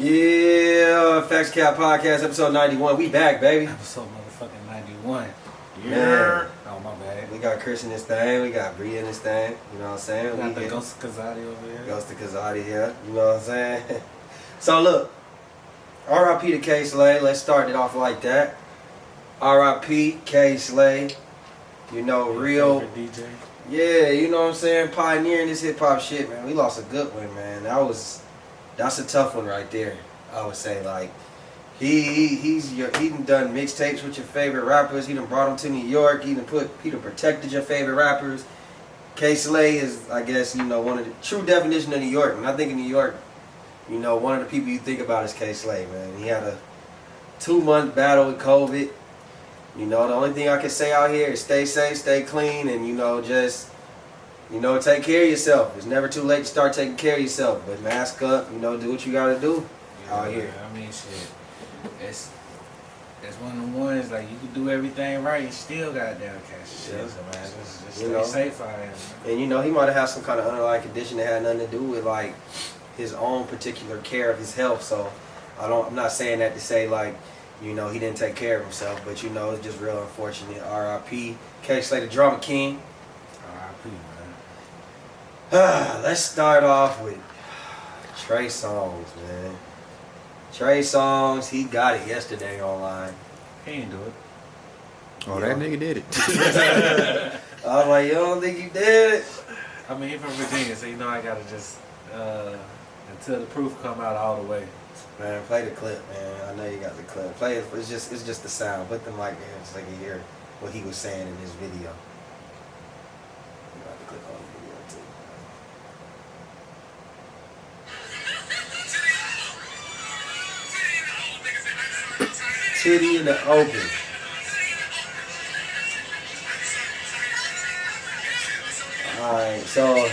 Yeah, Facts Cap Podcast, episode 91. We back, baby. Episode motherfucking 91. Yeah. Oh, my bad. We got Chris in this thing. We got Bree in this thing. You know what I'm saying? We got the Ghost of Kazadi over here. Ghost of Kazadi here. You know what I'm saying? So, look. R.I.P. to K Slay. Let's start it off like that. R.I.P. K Slay. You know, real DJ. Yeah, you know what I'm saying? Pioneering this hip-hop shit, man. We lost a good one, man. That's a tough one right there. I would say, like, he done mixtapes with your favorite rappers. He done brought them to New York. He done protected your favorite rappers. K Slay is, I guess, you know, one of the true definition of New York. When I think of New York, you know, one of the people you think about is K Slay, man. He had a 2-month battle with COVID. You know, the only thing I can say out here is stay safe, stay clean, and, you know, just, you know, take care of yourself. It's never too late to start taking care of yourself. But mask up, you know, do what you got to do out here. I mean, shit. It's one of the ones, like, you can do everything right and still goddamn catch shit. Yeah. So, man, just stay safe out here, man. And, you know, he might have had some kind of underlying condition that had nothing to do with, like, his own particular care of his health. So, I'm not saying that to say, like, you know, he didn't take care of himself, but, you know, it's just real unfortunate. R.I.P. K Slay, the Drama King. R.I.P., man. Let's start off with Trey Songz, man. Trey Songz, he got it yesterday online. He didn't do it. Oh, that nigga did it. I was like, you don't think you did it? I mean, he's from Virginia, so you know I gotta just, until the proof come out all the way. Man, play the clip, man. I know you got the clip. Play it. It's just the sound. Put the mic in so they can hear what he was saying in his video. You got the clip on the video too. Titty in the open. Alright, so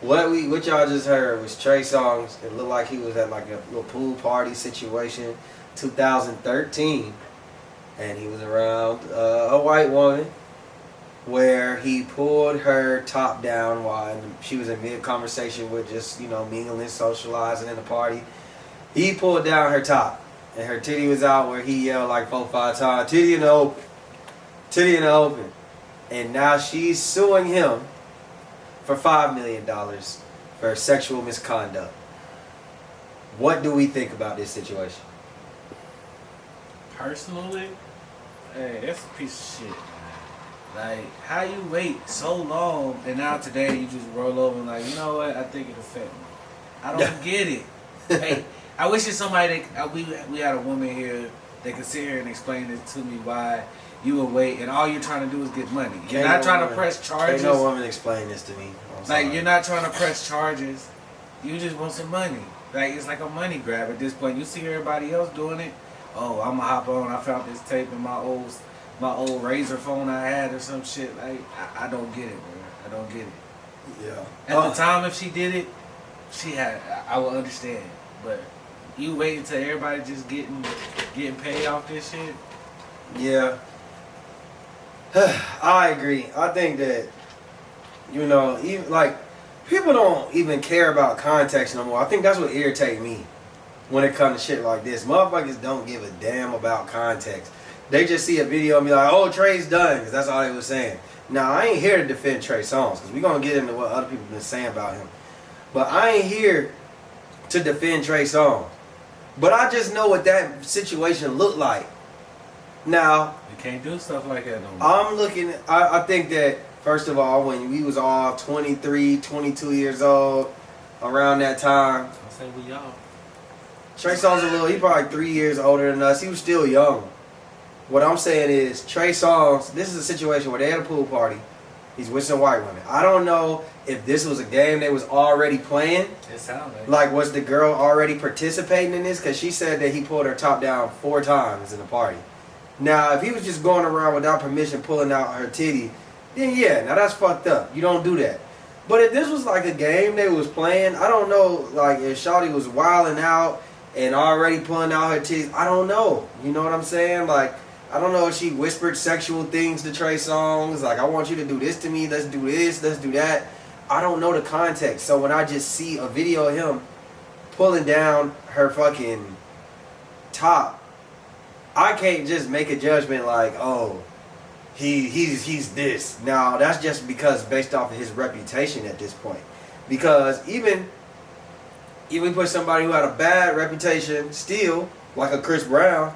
what y'all just heard was Trey Songz. It looked like he was at like a little pool party situation, 2013, and he was around a white woman where he pulled her top down while she was in mid conversation with just, you know, mingling, socializing in the party. He pulled down her top, and her titty was out where he yelled like 4-5 times, "Titty in the open, titty in the open," and now she's suing him for $5 million for sexual misconduct. What do we think about this situation? Personally, hey, that's a piece of shit, man. Like, how you wait so long and now today you just roll over and like, you know what, I think it affect me. I don't get it. Hey, I wish it's somebody that, we had a woman here that could sit here and explain it to me why you would wait and all you're trying to do is get money. You're not trying to press charges. Can't no woman explain this to me. Like, you're not trying to press charges. You just want some money. Like, it's like a money grab at this point. You see everybody else doing it. Oh, I'm gonna hop on. I found this tape in my old Razor phone I had or some shit. Like, I don't get it, bro. I don't get it. Yeah. At the time, if she did it, I would understand. But you wait until everybody just getting paid off this shit. Yeah. I agree. I think that, you know, even like people don't even care about context no more. I think that's what irritates me when it comes to shit like this. Motherfuckers don't give a damn about context. They just see a video and be like, "Oh, Trey's done," because that's all they was saying. Now, I ain't here to defend Trey Songz because we're going to get into what other people been saying about him. But I ain't here to defend Trey Songz. But I just know what that situation looked like. Now, you can't do stuff like that no more. I think that, first of all, when we was all 23, 22 years old, around that time, I say we all. Trey Songz he probably 3 years older than us. He was still young. What I'm saying is, Trey Songz, this is a situation where they had a pool party. He's with some white women. I don't know if this was a game they was already playing. It sounded like, was the girl already participating in this? Because she said that he pulled her top down 4 times in the party. Now, if he was just going around without permission pulling out her titty, then yeah, now that's fucked up. You don't do that. But if this was like a game they was playing, I don't know, like if Shawty was wilding out and already pulling out her titties, I don't know. You know what I'm saying? Like, I don't know if she whispered sexual things to Trey Songz, like, I want you to do this to me, let's do this, let's do that. I don't know the context. So when I just see a video of him pulling down her fucking top, I can't just make a judgment like, oh, he's this. Now that's just because based off of his reputation at this point. Because even put somebody who had a bad reputation still, like a Chris Brown,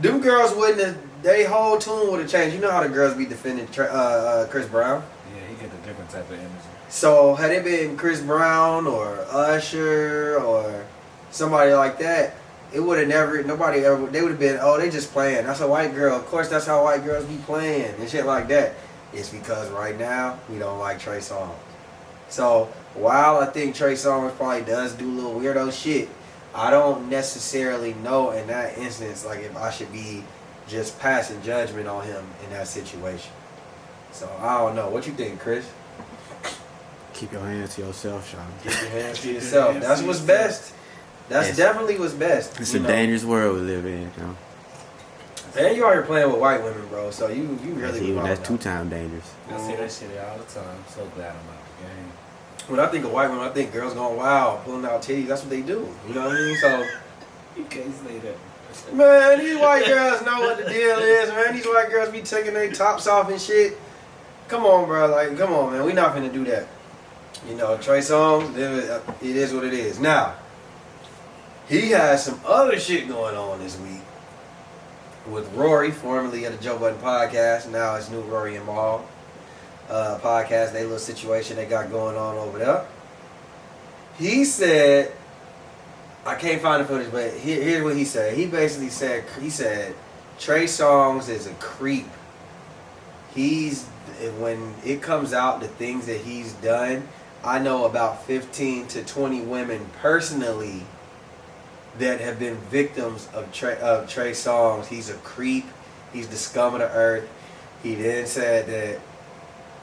them girls wouldn't have, they whole tune would have changed. You know how the girls be defending Chris Brown? Yeah, he get a different type of energy. So had it been Chris Brown or Usher or somebody like that, it would have never, nobody ever, they would have been, oh, they just playing. That's a white girl. Of course, that's how white girls be playing and shit like that. It's because right now, we don't like Trey Songz. So, while I think Trey Songz probably does do little weirdo shit, I don't necessarily know in that instance, like, if I should be just passing judgment on him in that situation. So, I don't know. What you think, Chris? Keep your hands to yourself, Sean. Keep your hands to yourself. That's what's best. That's definitely what's best. It's a dangerous world we live in, you know. And you out here playing with white women, bro. So you really that's 2 times dangerous. I see that shit all the time. I'm so glad I'm out the game. When I think of white women, I think girls going wild, pulling out titties. That's what they do. You know what I mean? So You can't say that. man, these white girls know what the deal is, man. These white girls be taking their tops off and shit. Come on, bro. Like, come on, man. We not finna do that. You know, Trey Songz, it is what it is. Now, he has some other shit going on this week with Rory, formerly of the Joe Budden podcast. Now it's new Rory and Maul podcast. They little situation they got going on over there. He said, I can't find the footage, but here's what he said. He basically said, Trey Songz is a creep. When it comes out, the things that he's done, I know about 15 to 20 women personally that have been victims of Trey Songz. He's a creep. He's the scum of the earth. He then said that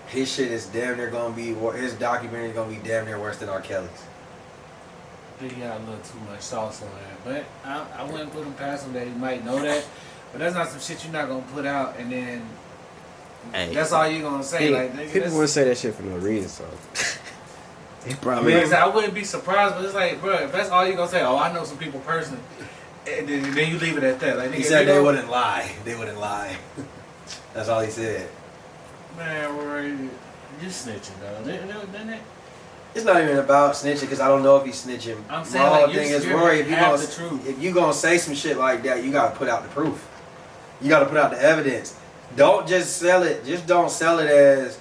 his shit is damn near gonna be, his documentary is gonna be damn near worse than R. Kelly's. He got a little too much sauce on that, but I wouldn't put him past him that he might know that. But that's not some shit you're not gonna put out and then that's all you're gonna say. Like, nigga, people wouldn't say that shit for no reason, so. I wouldn't be surprised, but it's like, bro, if that's all you're gonna say, oh, I know some people personally, and then you leave it at that. Like, nigga, he said they wouldn't lie. They wouldn't lie. That's all he said. Man, Rory, you snitching, though. Didn't it? It's not even about snitching because I don't know if he's snitching. I'm saying, my like, whole thing is, Rory, if you gonna say some shit like that, you gotta put out the proof. You gotta put out the evidence. Don't just sell it. Just don't sell it as,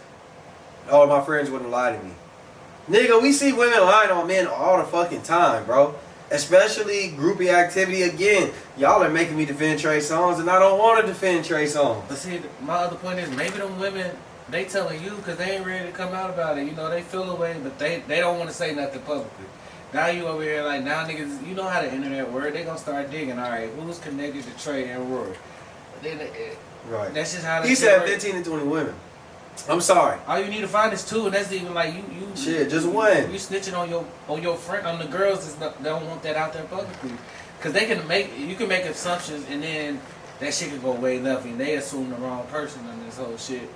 oh, my friends wouldn't lie to me. Nigga, we see women lying on men all the fucking time, bro. Especially groupie activity again. Y'all are making me defend Trey Songz, and I don't want to defend Trey Songz. But see, my other point is, maybe them women, they telling you because they ain't ready to come out about it. You know, they feel away, but they don't want to say nothing publicly. Now you over here like, now niggas, you know how the internet work. They gonna start digging. All right, who's connected to Trey and Rory? Right. That's just how he said 15 to 20 women. I'm sorry. All you need to find is 2, and that's even like you. Shit, just one. You snitching on your friend, on the girls that don't want that out there publicly, because you can make assumptions, and then that shit can go way left, and they assume the wrong person on this whole shit.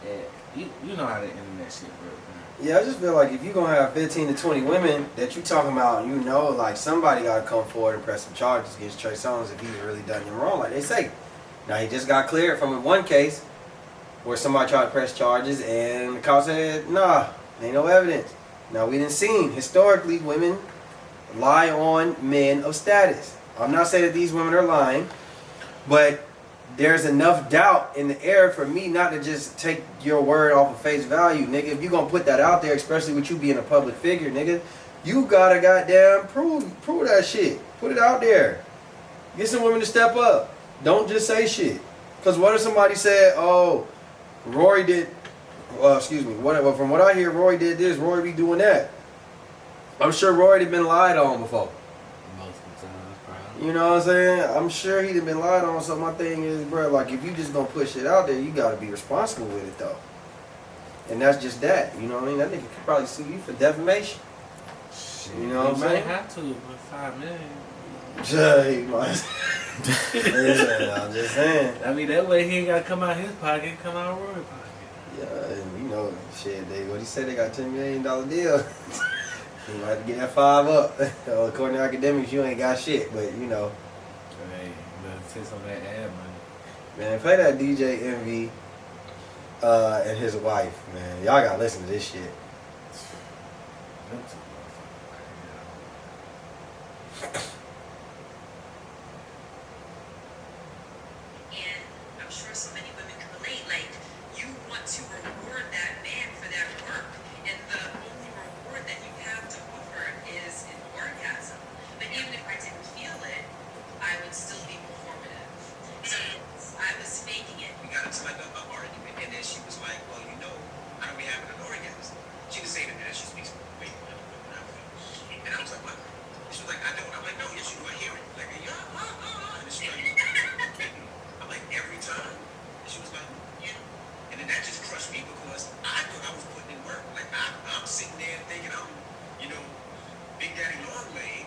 Yeah, you know how the internet shit works. Yeah, I just feel like if you're gonna have 15 to 20 women that you talking about, you know, like somebody gotta come forward and press some charges against Trey Songz if he's really done him wrong, like they say. Now he just got cleared from one case where somebody tried to press charges and the cop said, nah, ain't no evidence. Now we done seen historically women lie on men of status. I'm not saying that these women are lying, but there's enough doubt in the air for me not to just take your word off of face value, nigga. If you gonna put that out there, especially with you being a public figure, nigga, you gotta goddamn prove that shit. Put it out there. Get some women to step up. Don't just say shit. Because what if somebody said, oh, Rory did, from what I hear, Rory did this, Rory be doing that. I'm sure Rory had been lied on before. Multiple times, probably. You know what I'm saying? I'm sure he'd have been lied on. So my thing is, bro, like if you just gonna push it out there, you gotta be responsible with it though. And that's just that. You know what I mean? That nigga could probably sue you for defamation. Shit, you know what I'm saying? You might have to, but $5 million. I'm just saying. I mean, that way he ain't got to come out his pocket, come out of Rory's pocket. Yeah, and you know, shit, what he said, they got $10 million deal. You might have to get that 5 up. According to academics, you ain't got shit, but you know. Hey, you better take some of that ad money. Man, play that DJ Envy and his wife, man. Y'all gotta listen to this shit. Them two motherfuckers. And I'm sure so many women can relate. Like, you want to reward that man for that work, and the only reward that you have to offer is an orgasm. But even if I didn't feel it, I would still be performative. So I was faking it. We got into like a argument, and then she was like, "Well, you know, I don't be having an orgasm." She didn't say that, and she speaks. Wait, and I was like, "What?" She was like, "I don't." I'm like, "No, yes, you do. I hear it." Like, yeah, and she was like, I'm like, "Every time." And she was like, "Yeah." And then that just crushed me because I thought I was putting in work. Like I'm sitting there thinking I'm, you know, Big Daddy Long Leg.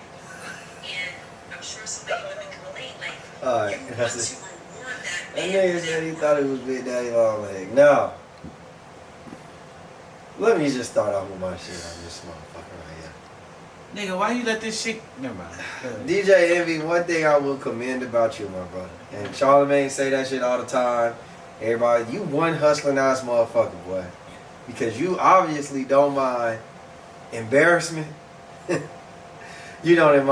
And I'm sure so many women can relate. Like, Alright, you want that's to it. reward that That man nigga for said he that thought work. it was Big Daddy Long Leg. Now, let me just start off with my shit on this motherfucker right here. Nigga, why you let this shit? Never mind. DJ Envy, one thing I will commend about you, my brother. And Charlamagne say that shit all the time. Everybody, you one hustling ass motherfucker, boy. Because you obviously don't mind embarrassment. You don't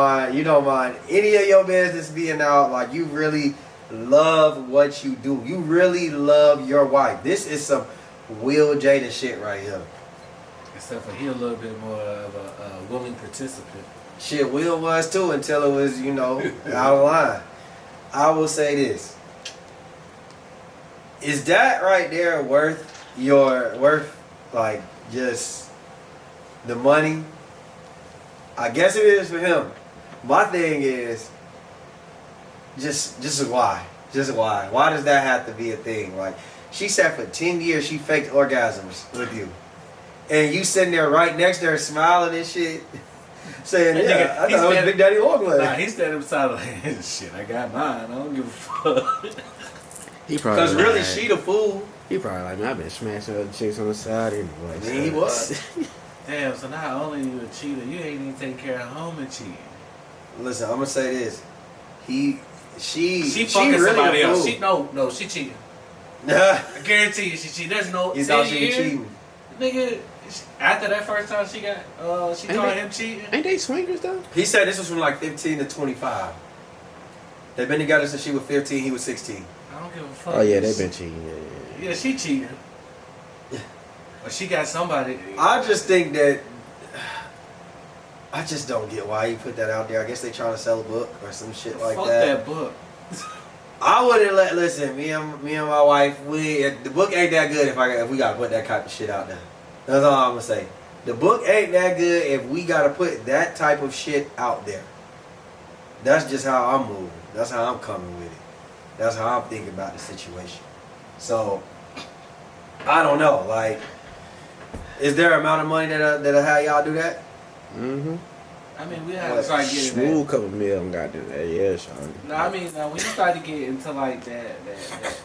mind any of your business being out. Like, you really love what you do. You really love your wife. This is some Will Jada shit right here. Except for he a little bit more of a willing participant. Shit, Will was too until it was, you know, out of line. I will say this. Is that right there worth like just the money? I guess it is for him. My thing is just why? Just why? Why does that have to be a thing? Like, she said for 10 years she faked orgasms with you. And you sitting there right next to her smiling and shit, saying, That yeah, nigga, I thought it was Big Daddy Long Leg. Nah, he standing beside like, shit, I got mine. I don't give a fuck. He probably Because really, like, she the fool. He probably like, man, I've been smashing other chicks on the side anyway. I mean, he was. Damn, so not only you a cheater, you ain't even taking care of home and cheating. Listen, I'm gonna say this. She fucking really somebody a else. fool. No, she cheating. I guarantee you she cheated. There's no. You thought she was cheating? Nigga, after that first time she got, she Ain't caught they- him cheating. Ain't they swingers though? He said this was from like 15 to 25. They've been together since she was 15. He was 16. I don't give a fuck. Oh yeah, they been cheating. Yeah. Yeah, she cheating. But she got somebody. I just think that I just don't get why he put that out there. I guess they trying to sell a book or some shit like fuck that. that book. I wouldn't listen. Me and my wife, the book ain't that good if we gotta put that type of shit out there. That's all I'm gonna say. The book ain't that good if we gotta put that type of shit out there. That's just how I'm moving. That's how I'm coming with it. That's how I'm thinking about the situation. So I don't know. Like, is there an amount of money that'll have y'all do that? Mm-hmm. I mean, we have to start getting Smooth couple million got to that. Yeah, Sean. No, I mean, when you start to get into like that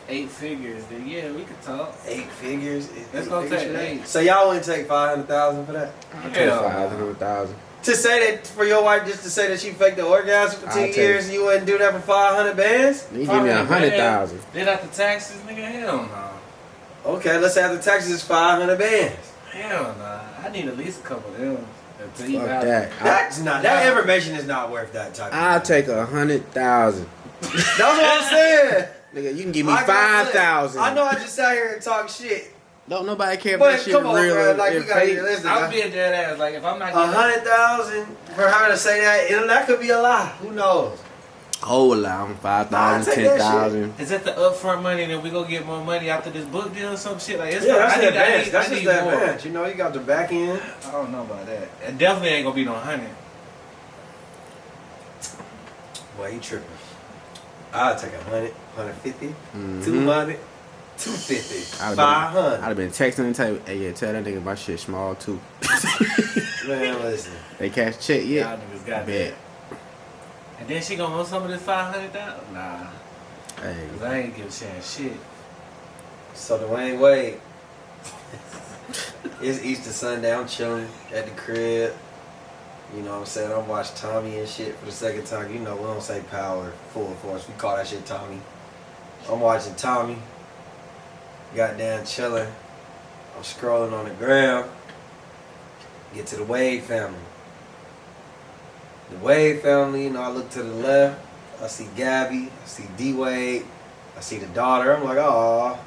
8 figures, then yeah, we could talk. 8 figures. It's gonna take for that? 8. So y'all wouldn't take $500,000 for that? I take Hell no. 500,000. To say that for your wife, just to say that she faked the orgasm for I'll 10 take years, you wouldn't do that for 500 bands? You give me 100,000. Then after taxes, nigga, hell no. Okay, let's say after taxes is 500 bands. Hell no. I need at least a couple of them to eat Fuck out. that. That's not, that information is not worth that type of I'll take 100,000. That's what I'm saying. Nigga, you can give me I got- 5,000. I know I just sat here and talk shit. Don't nobody care about But that shit come on, real bro. Like, and you gotta fake. get listen. I'm being dead ass. Like, if I'm not getting 100,000 for her to say that, and that could be a lie. Who knows? Whole lot, Nah, 5,000, take that 10,000. Is that the upfront money and then we gonna get more money after this book deal or some shit? Like, it's Yeah, that's I the need, I advance. need, That's I just need the more. advance. You know, you got the back end. I don't know about that. It definitely ain't gonna be no 100. Boy, you tripping. I'll take 100, 150, Mhm. 200, 250, I'd 500. have been texting and type, hey, yeah, tell that nigga my shit small too. Man, listen. They cash check yet? Y'all niggas got Bet. that. And then she gonna want some of this 500,000? Nah. Hey, Cause I ain't give Shan shit. So Dwayne Wade, it's Easter Sunday. I'm chilling at the crib. You know what I'm saying? I'm watching Tommy and shit for the second time. You know, we don't say power, full force. We call that shit Tommy. I'm watching Tommy. Goddamn chilling. I'm scrolling on the gram. Get to the Wade family. The Wade family, you know, I look to the left. I see Gabby. I see D-Wade. I see the daughter. I'm like, oh,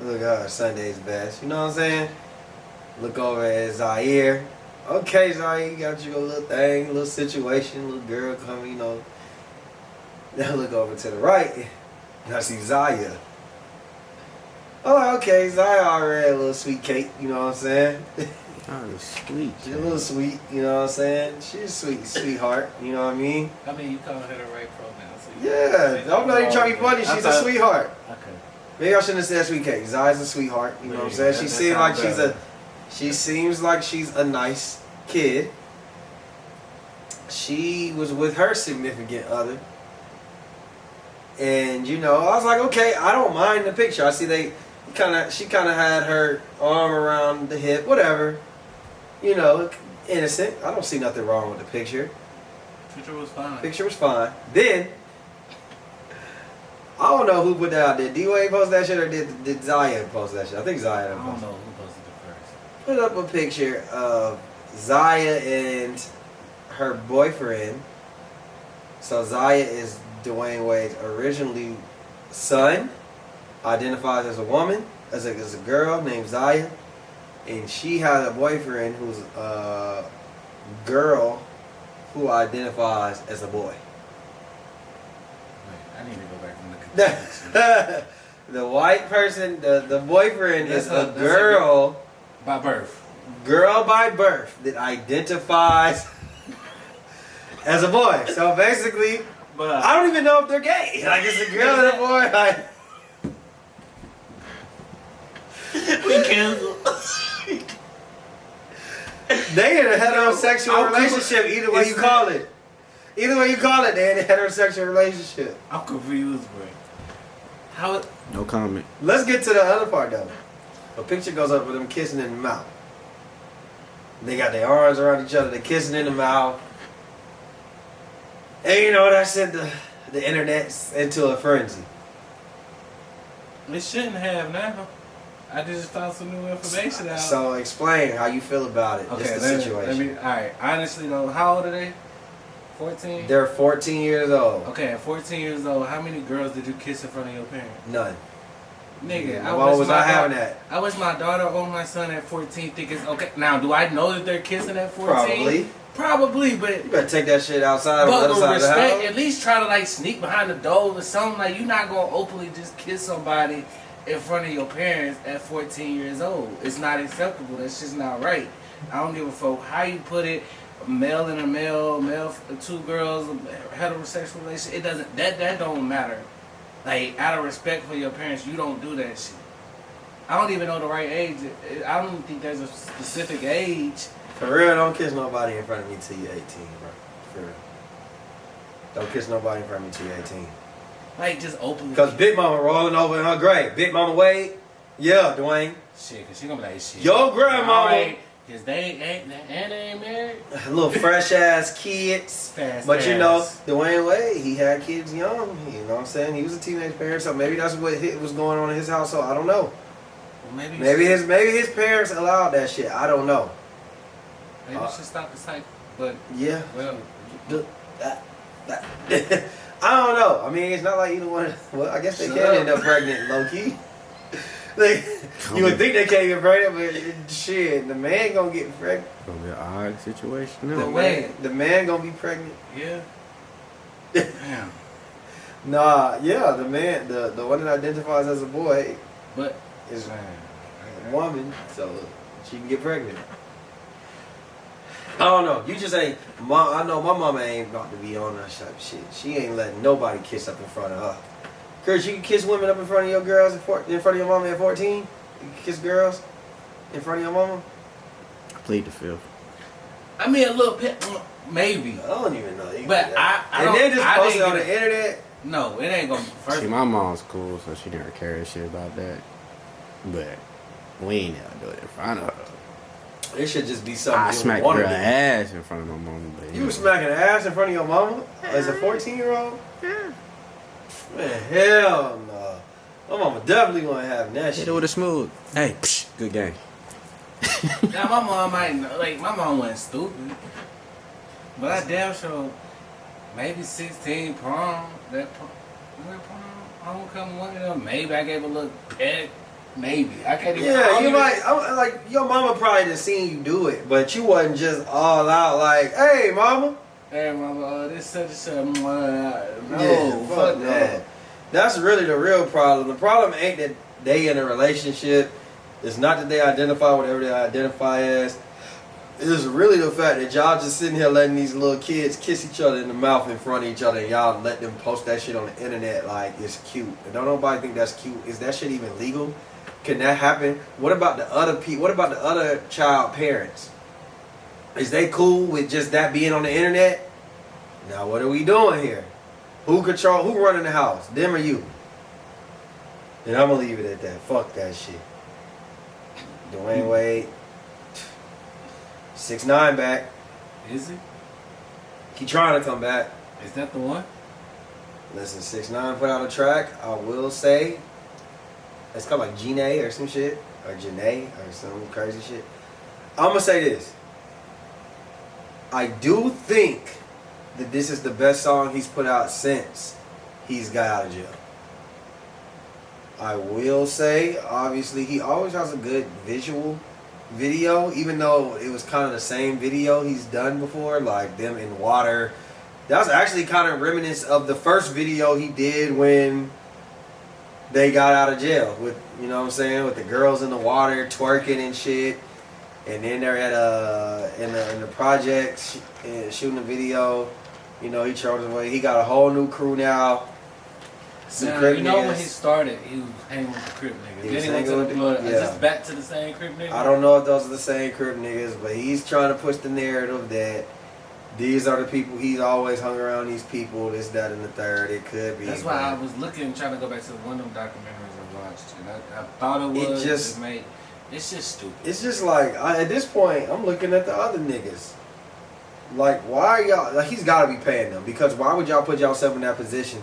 look at her Sunday's best. You know what I'm saying? Look over at Zaire. Okay, Zaire, you got your little thing, little situation, little girl coming, you know. Then I look over to the right, and I see Ziya. I'm like, okay, Ziya already a little sweet cake, you know what I'm saying? Oh, sweet. She's a little sweet, you know what I'm saying? She's a sweetheart, you know what I mean? I mean, you call her the right pronoun. So Yeah, I'm not even trying to be funny. She's a sweetheart. Okay. Maybe I shouldn't have said sweet cake. Ziya's a sweetheart, you know what I'm saying? She seems like she's a nice kid. She was with her significant other. And you know, I was like, okay, I don't mind the picture. I see she kinda had her arm around the hip, whatever. You know, innocent. I don't see nothing wrong with the picture. Picture was fine. Picture was fine. Then I don't know who put that out there. D-Wade post that shit or did Ziya post that shit? I think Ziya I don't posted. know who posted it first. Put up a picture of Ziya and her boyfriend. So Ziya is Dwayne Wade's originally son, identifies as a woman, as a girl named Ziya, and she has a boyfriend who's a girl who identifies as a boy. Wait, I need to go back and look at that. The white person, the boyfriend is a girl By birth. Girl by birth that identifies as a boy. So basically, But I don't even know if they're gay. Like it's a girl and a boy. Like we cancel. they in a heterosexual relationship. Either way you call it. Either way you call it, they in a heterosexual relationship. I'm confused, bro. How it? No comment. Let's get to the other part though. A picture goes up with them kissing in the mouth. They got their arms around each other. They're kissing in the mouth. And you know, that sent the internet into a frenzy. It shouldn't have now. I just found some new information out. So explain how you feel about it. Okay, Just the situation. Alright, honestly though, how old are they? 14? They're 14 years old. Okay, at 14 years old, how many girls did you kiss in front of your parents? None. Nigga, Why was I having that? I wish my daughter or my son at 14 think it's okay. Now, do I know that they're kissing at 14? Probably. Probably, but... You better take that shit outside on the But other with side of the respect, house. at least try to like sneak behind the door or something. Like, you're not going to openly just kiss somebody in front of your parents at 14 years old. It's not acceptable. That's just not right. I don't give a fuck how you put it. Male and a male, two girls, heterosexual relationship. It doesn't, that don't matter. Like, out of respect for your parents, you don't do that shit. I don't even know the right age. I don't think there's a specific age. For real, don't kiss nobody in front of me till you're 18, bro. For real. Don't kiss nobody in front of me till you're 18. Like, just openly. Because Big Mama rolling over in her grave. Big Mama Wade, yeah, Dwayne. Shit, because she going to be like, shit. Your grandmama. Because they ain't married. Little fresh ass kids. Fast But you know, ass. Dwayne Wade, he had kids young. You know what I'm saying? He was a teenage parent, so maybe that's what was going on in his household. I don't know. Well, Maybe his parents allowed that shit. I don't know. Maybe we should stop the cycle. But, Yeah. well, I don't know. I mean, it's not like either one. Well, I guess they Shut can up. end up pregnant, low key. Like, you would think they can't get pregnant, but shit, the man gonna get pregnant. Gonna be an odd situation. The No. man gonna be pregnant. yeah. Damn. Nah, yeah, the man, the one that identifies as a boy But, is man. a woman, so she can get pregnant. I don't know. You just ain't. I know my mama ain't about to be on that type of shit. She ain't letting nobody kiss up in front of her. Kurt, you can kiss women up in front of your girls in front of your mama at 14? You can kiss girls in front of your mama? I plead the fifth. I mean, a little bit, maybe. I don't even know. But I and don't, then just I post it didn't on get the internet. No, it ain't gonna. First, See, my mom's cool, so she never cared shit about that. But we ain't never do it in front of her. It should just be something I you smacked want her to do. ass in front of my mama. But You was smacking the ass in front of your mama as a 14-year-old? Yeah. Man, hell no. My mama definitely wasn't having that Hit shit. it with a smooth. Hey, good game. Now my mom my mom wasn't stupid, but I damn sure maybe 16 prom, homecoming, one of them. Maybe I gave a little peck. Maybe I can't even. Yeah, you might. I'm like your mama probably done seen you do it, but you wasn't just all out like, "Hey, mama." Hey, mama, this such and such. No, Yeah, fuck that. That's really the real problem. The problem ain't that they in a relationship. It's not that they identify whatever they identify as. It's really the fact that y'all just sitting here letting these little kids kiss each other in the mouth in front of each other, and y'all let them post that shit on the internet like it's cute. And don't nobody think that's cute. Is that shit even legal? Can that happen? What about the other people? What about the other child parents? Is they cool with just that being on the internet? Now what are we doing here? Who running the house? Them or you? And I'm gonna leave it at that. Fuck that shit. Dwayne Wade. 6ix9ine back. Is it? He trying to come back. Is that the one? Listen, 6ix9ine put out a track. I will say, it's called like Janae or some shit, or Janae or some crazy shit. I'm gonna say this. I do think that this is the best song he's put out since he's got out of jail. I will say, obviously, he always has a good visual video, even though it was kind of the same video he's done before, like them in water. That was actually kind of reminiscent of the first video he did when they got out of jail, with, you know what I'm saying, with the girls in the water twerking and shit. And then they're at in the projects shooting a video. You know, he chose away. He got a whole new crew now. Now, you know when he started, he was hanging with the Crip niggas. Then he went to the blood. yeah. Just back to the same Crip niggas. I don't know if those are the same Crip niggas, but he's trying to push the narrative that these are the people. He's always hung around these people. This, that, and the third. It could be. That's why I was trying to go back to one of them documentaries I watched, and I thought it was. It's just stupid. It's just like at this point, I'm looking at the other niggas. Like, why are y'all? Like, he's got to be paying them, because why would y'all put yourself in that position?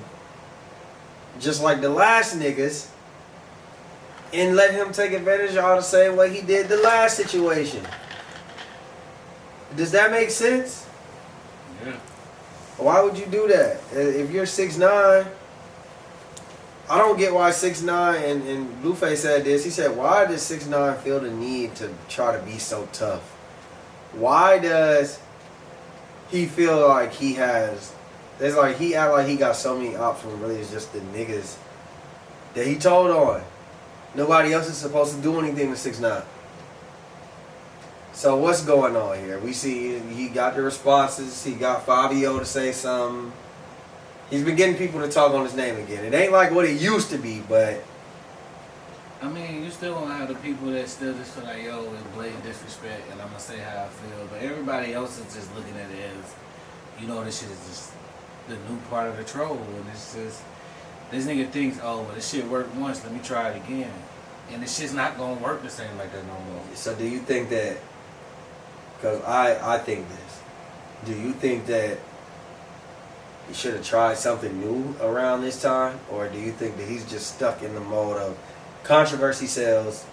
Just like the last niggas, and let him take advantage of y'all the same way he did the last situation. Does that make sense? Yeah. Why would you do that? If you're 6ix9ine, I don't get why 6ix9ine, and Blueface said this. He said, why does 6ix9ine feel the need to try to be so tough? Why does he feel like he has... It's like he act like he got so many ops when really it's just the niggas that he told on. Nobody else is supposed to do anything to 6ix9ine. So what's going on here? We see he got the responses. He got Fabio to say something. He's been getting people to talk on his name again. It ain't like what it used to be, but... I mean, you still gonna have the people that still just feel like, yo, it's blatant disrespect, and I'm gonna say how I feel. But everybody else is just looking at it as, you know, this shit is just the new part of the troll, and it's just this nigga thinks, oh, well, this shit worked once, let me try it again, and this shit's not gonna work the same like that no more. So do you think that? Because I think this. Do you think that he should have tried something new around this time, or do you think that he's just stuck in the mode of controversy sells?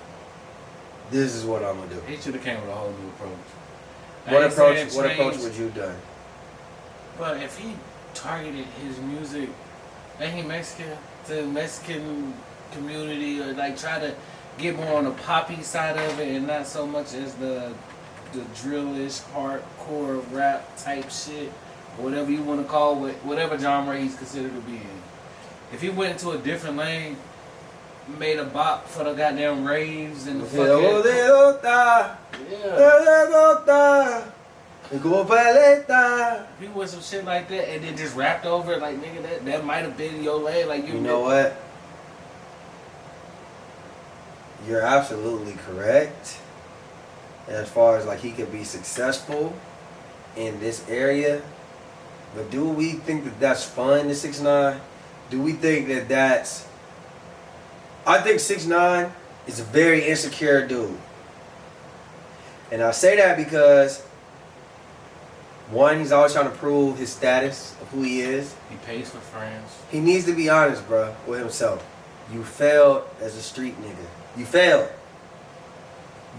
This is what I'm gonna do. He should have came with a whole new approach. What approach would you have done? But if he targeted his music, ain't he Mexican, to the Mexican community, or like try to get more on the poppy side of it and not so much as the drillish, hardcore rap type shit, or whatever you want to call it, whatever genre he's considered to be in. If he went into a different lane, made a bop for the goddamn raves and the fucking... Yeah. If he was some shit like that and then just rapped over it, like, nigga, that might have been your lane. Like, you know what? You're absolutely correct. As far as like he could be successful in this area, but do we think that that's fun to 6ix9ine? Do we think that that's... I think 6ix9ine is a very insecure dude. And I say that because, one, he's always trying to prove his status of who he is. He pays for friends. He needs to be honest, bro, with himself. You failed as a street nigga. You failed.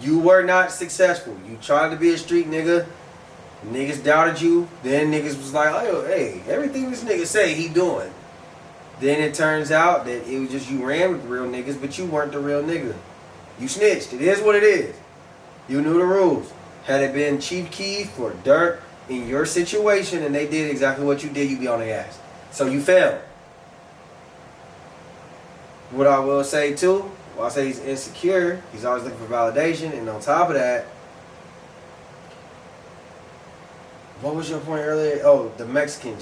You were not successful. You tried to be a street nigga. Niggas doubted you. Then niggas was like, oh, hey, everything this nigga say, he doing. Then it turns out that it was just you ran with real niggas, but you weren't the real nigga. You snitched. It is what it is. You knew the rules. Had it been Chief Keef or Dirk in your situation and they did exactly what you did, you'd be on their ass. So you failed. What I will say too, I say he's insecure. He's always looking for validation. And on top of that, what was your point earlier? Oh, the Mexican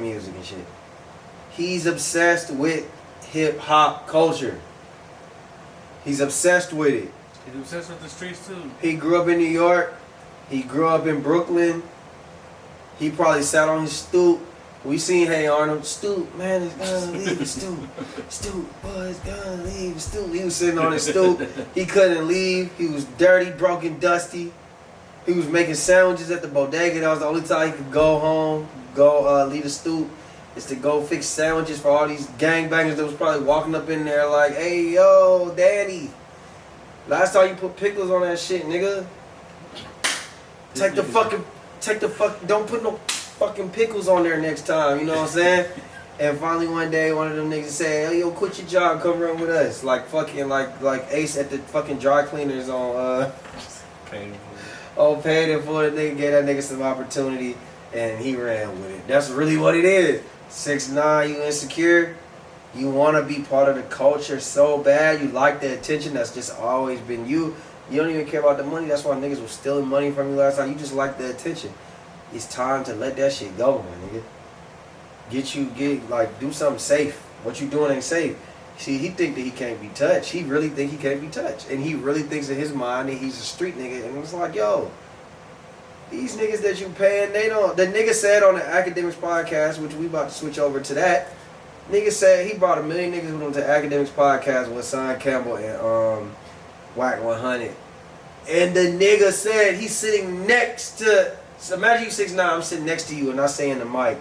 music and shit. He's obsessed with hip hop culture. He's obsessed with it. He's obsessed with the streets too. He grew up in New York. He grew up in Brooklyn. He probably sat on his stoop. We seen Hey Arnold, stoop, man, it's gonna leave his stoop. Stoop, boy, it's gonna leave his stoop. He was sitting on his stoop. He couldn't leave. He was dirty, broken, dusty. He was making sandwiches at the bodega. That was the only time he could go home, leave the stoop, is to go fix sandwiches for all these gangbangers that was probably walking up in there like, hey, yo, Daddy. Last time you put pickles on that shit, nigga. Don't put no fucking pickles on there next time, you know what I'm saying? And finally one day one of them niggas said, hey, yo, quit your job, come run with us. Like fucking like Ace at the fucking dry cleaners on paid in full. The nigga gave that nigga some opportunity and he ran with it. That's really what it is. 6ix9ine, you insecure. You want to be part of the culture so bad. You like the attention. That's just always been you. You don't even care about the money. That's why niggas was stealing money from you last time. You just like the attention. It's time to let that shit go, my nigga. Do something safe. What you doing ain't safe. See, he think that he can't be touched. He really think he can't be touched. And he really thinks in his mind that he's a street nigga. And it's like, yo, these niggas that you paying, they don't. The nigga said on the Academics podcast, which we about to switch over to that. Nigga said he brought 1 million niggas with him to Academics podcast with Hassan Campbell and Wagon 100. And the nigga said he's sitting next to. So imagine you 6ix9ine, I'm sitting next to you and I say in the mic,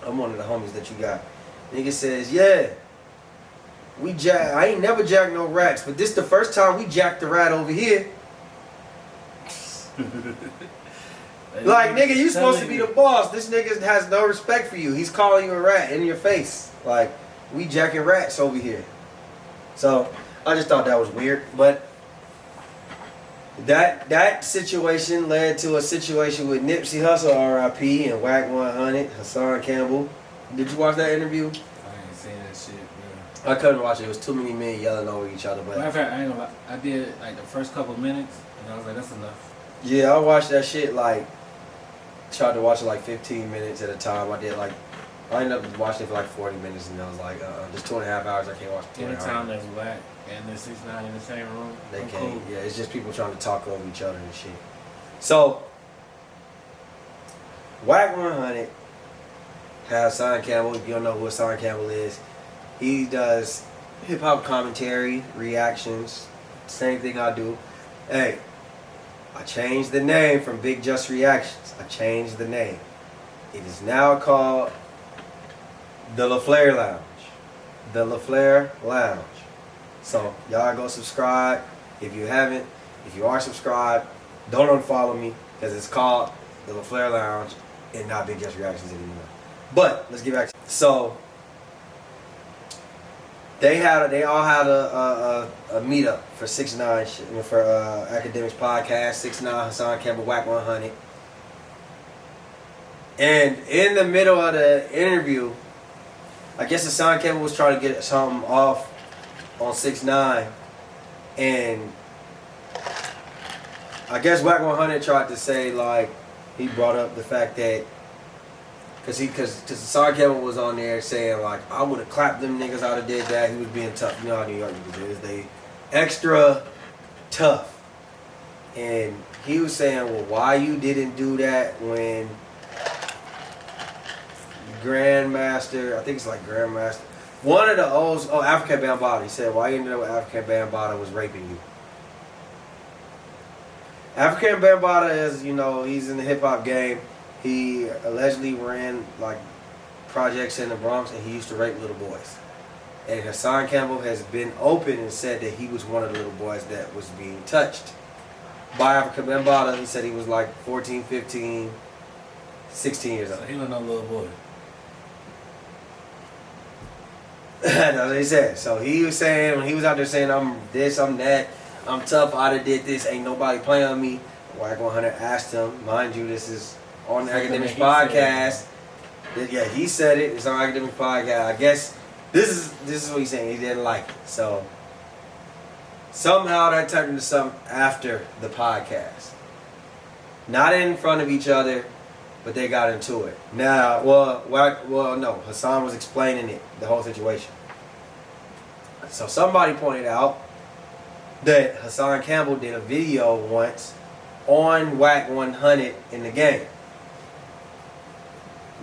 I'm one of the homies that you got. Nigga says, yeah, I ain't never jacked no rats, but this the first time we jacked the rat over here. Like, nigga, you supposed to be the boss. This nigga has no respect for you. He's calling you a rat in your face. Like, we jacking rats over here. So, I just thought that was weird, but that situation led to a situation with Nipsey Hussle, R.I.P., and Wagon 100, Hassan Campbell. Did you watch that interview? I ain't seen that shit, bro. I couldn't watch it. It was too many men yelling over each other. But matter of fact, I ain't gonna lie. I did like the first couple minutes, and I was like, that's enough. Yeah, I watched that shit tried to watch it 15 minutes at a time. I ended up watching it for 40 minutes, and I was like, just 2.5 hours. I can't watch it. Anytime there's Wack and there's 6ix9ine in the same room, they I'm can't. cool. Yeah, it's just people trying to talk over each other and shit. So, Wack 100 has Hassan Campbell. If you don't know who Hassan Campbell is, he does hip hop commentary, reactions, same thing I do. Hey, I changed the name from Big Just Reactions. I changed the name. It is now called the LaFleur Lounge. The LaFleur Lounge. So, y'all go subscribe. If you haven't, if you are subscribed, don't unfollow me because it's called the LaFleur Lounge and not Big Just Reactions anymore. But, let's get back to it. So, they all had a meetup for 6ix9ine, for Academics podcast, 6ix9ine, Hassan Campbell, Wack 100. And in the middle of the interview, I guess Hassan Campbell was trying to get something off on 6ix9ine, and I guess Wack 100 tried to say, he brought up the fact that because Hassan Campbell was on there saying I would have clapped them niggas out of did that. He was being tough. You know how New York niggas is. They extra tough. And he was saying, well, why you didn't do that when Grandmaster, I think it's Grandmaster, one of the old, African Bambaataa. He said, why you didn't know African Bambaataa was raping you? African Bambaataa is, you know, he's in the hip hop game. He allegedly ran like projects in the Bronx, and he used to rape little boys. And Hassan Campbell has been open and said that he was one of the little boys that was being touched by African Bambaataa. He said he was like 14, 15, 16 years old. So he was no little boy. That's what he said. So he was saying, when he was out there saying, I'm this, I'm that, I'm tough, I done did this, ain't nobody playing on me. Wagon 100 asked him, mind you, this is on the Academics podcast. Yeah, he said it. It's on Academics podcast. I guess this is what he's saying. He didn't like it. So somehow that turned into something after the podcast. Not in front of each other, but they got into it. Now, no. Hassan was explaining it, the whole situation. So somebody pointed out that Hassan Campbell did a video once on Wagon 100 in the game.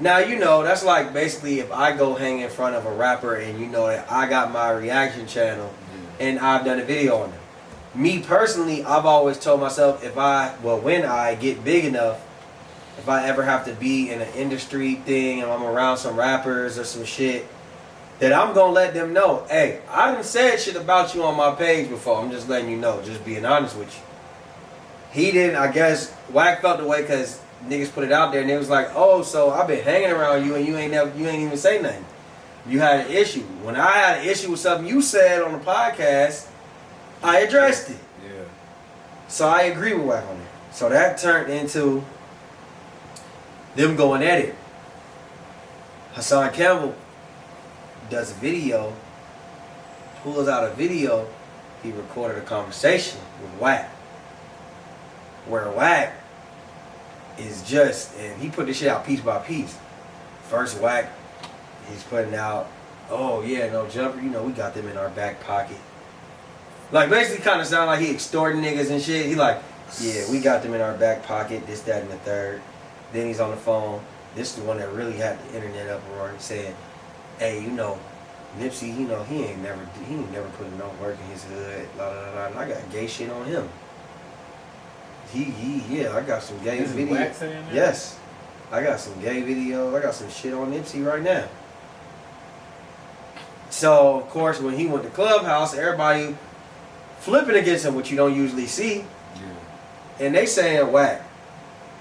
Now, you know, that's like basically if I go hang in front of a rapper and you know that I got my reaction channel and I've done a video on them. Me personally, I've always told myself when I get big enough, if I ever have to be in an industry thing and I'm around some rappers or some shit, that I'm going to let them know, hey, I done said shit about you on my page before. I'm just letting you know, just being honest with you. He didn't, I guess, Wack felt the way because niggas put it out there and it was like, oh, so I've been hanging around you and you ain't even say nothing. You had an issue. When I had an issue with something you said on the podcast, I addressed it. Yeah. So I agree with Wack on that. So that turned into them going at it. Hassan Campbell does a video, pulls out a video, he recorded a conversation with Wack. Where Wack is just, and he put this shit out piece by piece. First Wack, he's putting out, oh yeah, no jumper, you know, we got them in our back pocket. Like basically kind of sound like he extorting niggas and shit. He like, yeah, we got them in our back pocket, this, that, and the third. Then he's on the phone. This is the one that really had the internet uproar and saying, hey, you know, Nipsey, you know, he ain't never put in no work in his hood, la la la, and I got gay shit on him. I got some gay videos. Yes, I got some gay videos. I got some shit on Nipsey right now. So of course, when he went to Clubhouse, everybody flipping against him, which you don't usually see. Yeah. And they saying, Wack,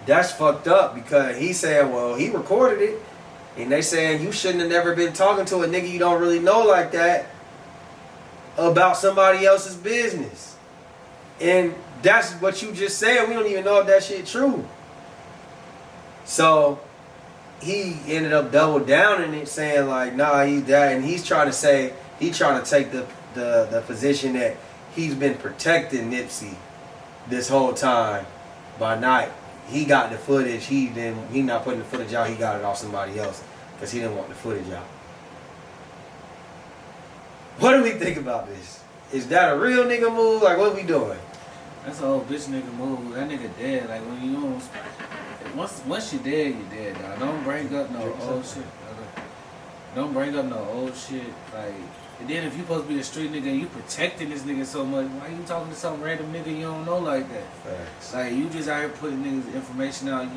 that's fucked up because he's saying, well, he recorded it. And they saying you shouldn't have never been talking to a nigga you don't really know like that about somebody else's business. And that's what you just said. We don't even know if that shit true. So he ended up double downing it, saying like, nah, he's that, and he's trying to say, he's trying to take the position that he's been protecting Nipsey this whole time by not. He got the footage. He not putting the footage out. He got it off somebody else because he didn't want the footage out. What do we think about this? Is that a real nigga move? Like, what we doing? That's an old bitch nigga move. That nigga dead. Like when you once you dead, you dead. Dog. Don't bring up no old shit. Don't bring up no old shit. Like, and then if you supposed to be a street nigga and you protecting this nigga so much, why you talking to some random nigga you don't know like that? Facts. Like you just out here putting niggas information out.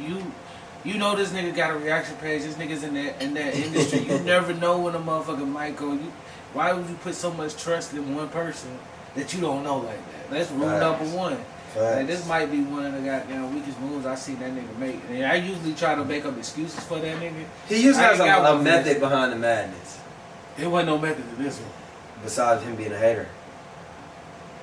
You know this nigga got a reaction page. This nigga's in that industry. You never know when a motherfucker might go. Why would you put so much trust in one person that you don't know like that? That's rule number one. Like, this might be one of the goddamn weakest moves I see that nigga make. And I usually try to make up excuses for that nigga. He usually has a method behind the madness. There wasn't no method to this one. Besides him being a hater.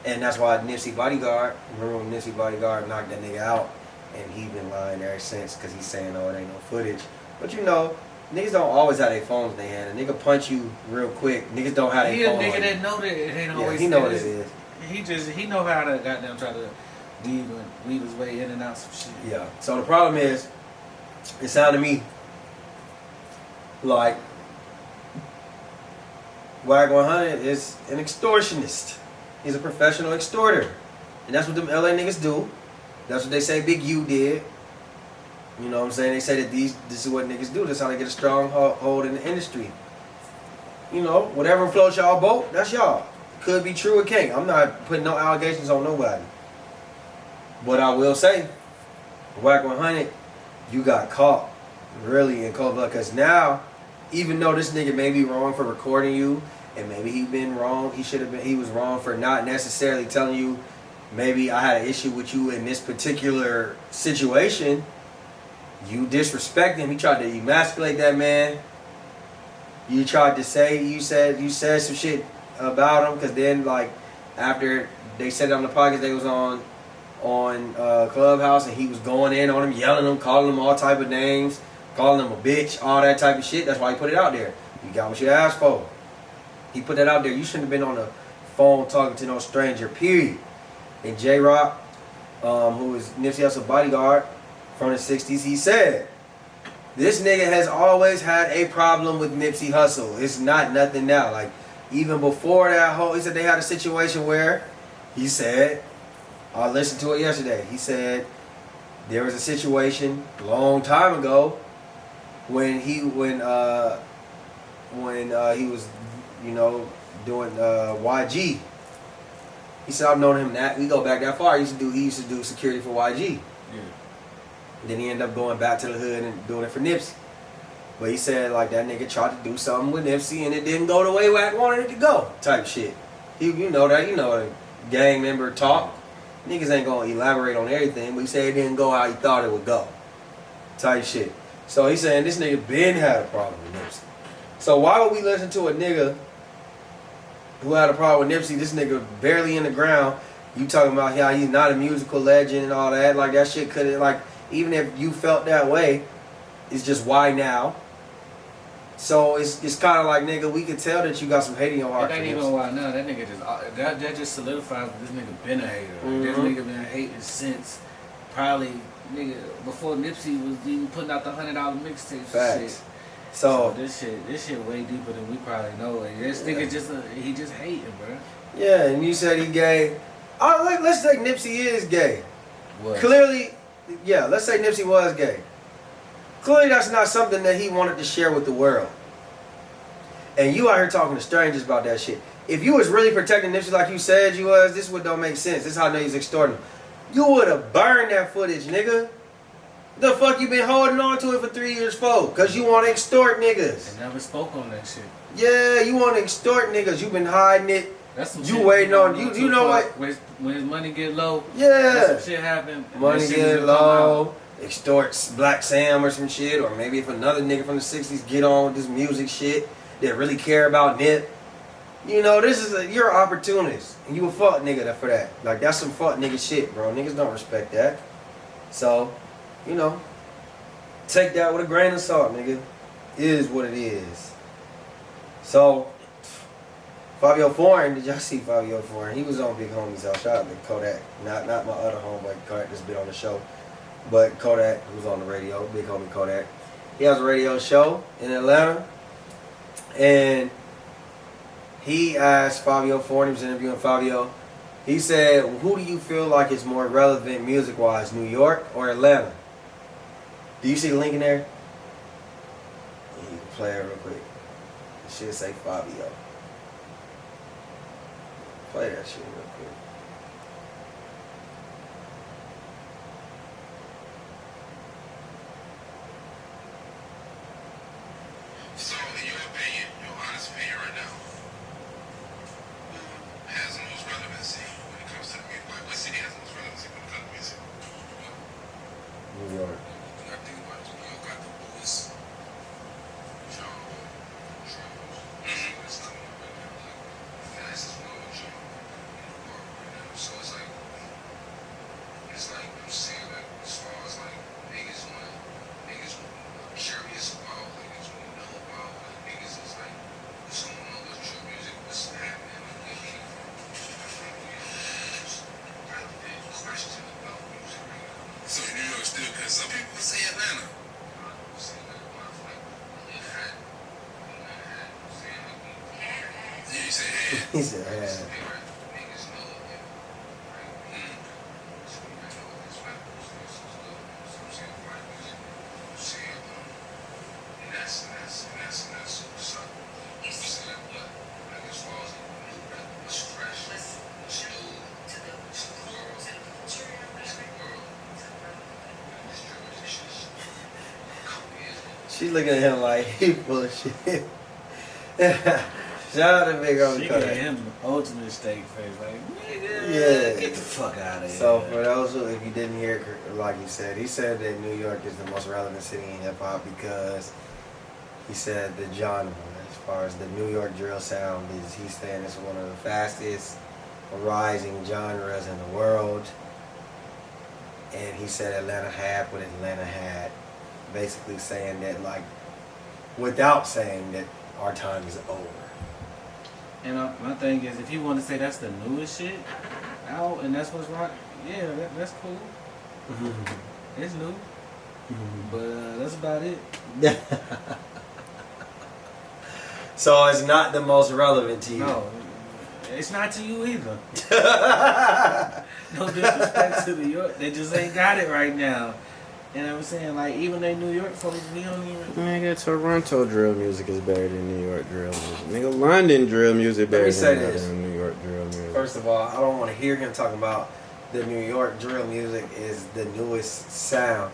And that's why Nipsey Bodyguard, remember when Nipsey Bodyguard knocked that nigga out? And he been lying ever since because he's saying, oh, it ain't no footage. But you know, niggas don't always have their phones in their hand. A nigga punch you real quick. Niggas don't have their phone. He a nigga that know that it ain't always. He know what it is. He know how to goddamn try to weave his way in and out some shit. Yeah. So the problem is, it sounded to me like Wagon 100 is an extortionist. He's a professional extorter. And that's what them LA niggas do. That's what they say Big U did. You know what I'm saying? They say that this is what niggas do. That's how they get a strong hold in the industry. You know, whatever floats y'all boat, that's y'all. Could be true or can't. I'm not putting no allegations on nobody. But I will say, Whack 100, you got caught really in cold blood. Because now, even though this nigga may be wrong for recording you, and maybe he been wrong, he was wrong for not necessarily telling you, maybe I had an issue with you in this particular situation. You disrespect him. He tried to emasculate that man. You tried to say, you said some shit about him, because then, like, after they said it on the podcast, they was on Clubhouse, and he was going in on him, yelling him, calling him all type of names, calling him a bitch, all that type of shit. That's why he put it out there. You got what you asked for. He put that out there. You shouldn't have been on the phone talking to no stranger, period. And J-Rock, who is Nipsey Hussle's bodyguard from the 60s, he said, this nigga has always had a problem with Nipsey Hussle. It's not nothing now. Like, even before that whole, he said they had a situation where, he said, I listened to it yesterday. He said there was a situation a long time ago when he was, you know, doing YG. He said, I've known him that we go back that far. He used to do security for YG. Yeah. Then he ended up going back to the hood and doing it for Nipsey. But he said, like, that nigga tried to do something with Nipsey and it didn't go the way Wack wanted it to go, type shit. You know the gang member talk. Niggas ain't gonna elaborate on everything, but he said it didn't go how he thought it would go, type shit. So he's saying this nigga been had a problem with Nipsey. So why would we listen to a nigga who had a problem with Nipsey? This nigga barely in the ground. You talking about how he's not a musical legend and all that. Like, that shit couldn't, like, even if you felt that way, it's just why now? So it's kind of like, nigga, we could tell that you got some hate in your heart. It ain't even why now. That nigga that just solidifies that this nigga been a hater. Like, this nigga been hating since probably, nigga, before Nipsey was even putting out the $100 mixtapes and shit. So this shit way deeper than we probably know. Like, this nigga he just hating, bro. Yeah, and you said he gay. Let's say Nipsey is gay. What? Clearly, yeah, let's say Nipsey was gay. Clearly that's not something that he wanted to share with the world. And you out here talking to strangers about that shit. If you was really protecting Nipsey like you said you was, this would don't make sense. This is how I know he's extorting him. You would have burned that footage, nigga. The fuck you been holding on to it for 3 years for? Cause you want to extort niggas. They never spoke on that shit. Yeah, you want to extort niggas. You been hiding it. That's some you shit waiting on you know what? When his money get low, yeah, some shit happen. Money get low. Extorts Black Sam or some shit, or maybe if another nigga from the 60s get on with this music shit that really care about Nip. You know, you're an opportunist, and you a fuck nigga for that. Like, that's some fuck nigga shit, bro. Niggas don't respect that. So, you know, take that with a grain of salt, nigga. It is what it is. So, Fabio Foreign, did y'all see Fabio Foreign? He was on Big Homie's house. Shout out to Kodak. Not my other homeboy, Kodak, that's been on the show. But Kodak, who's on the radio, Big Homie Kodak. He has a radio show in Atlanta. And he asked Fabio Foreign, he was interviewing Fabio. He said, who do you feel like is more relevant music-wise, New York or Atlanta? Do you see the link in there? Yeah, you can play it real quick. It should say Fabio. Play that shit real quick. So, in your opinion, your honest opinion right now, who has the most relevancy when it comes to the music? Like, what city has the most relevancy when it comes to music? New York. You got to think about it. New York got the Lewis, John, it's not one right now. Like, guys is one with John in the park right now. So it's like I'm saying, like, as far as like niggas curious about, like, niggas want to know about, like, niggas is like, what's going on with your music, what's happening, like, where you came from. Just got that question about music right now. So New York still, because some people say Atlanta. A lot of people say Atlanta, but I feel like Manhattan, saying like, yeah, you say hey. He said, yeah. Niggas know it, right? So you know this rap business is good. So I'm saying, white music, I'm saying, and that's what's up. You saying, but like, as far as new rap, what's fresh, what's new, what's raw, what's raw, She's looking at him like he full of shit. Shout out to Big Homie She Cuddy. gave him the ultimate steak face, like, nigga, Yeah. get the fuck out of here. So for those who, if you didn't hear, like he said that New York is the most relevant city in hip hop because he said the genre, as far as the New York drill sound, is he's saying it's one of the fastest rising genres in the world. And he said Atlanta had what Atlanta had, basically saying that, like, without saying that our time is over. And my thing is, if you want to say that's the newest shit out and that's what's right, yeah, that's cool. It's new. But that's about it. So it's not the most relevant to you. No, it's not to you either. No disrespect to New York, they just ain't got it right now. And I'm saying, like, even they New York folks, we don't even. Nigga, Toronto drill music is better than New York drill music. Nigga, London drill music Let me better say than this. New York drill music. First of all, I don't want to hear him talking about the New York drill music is the newest sound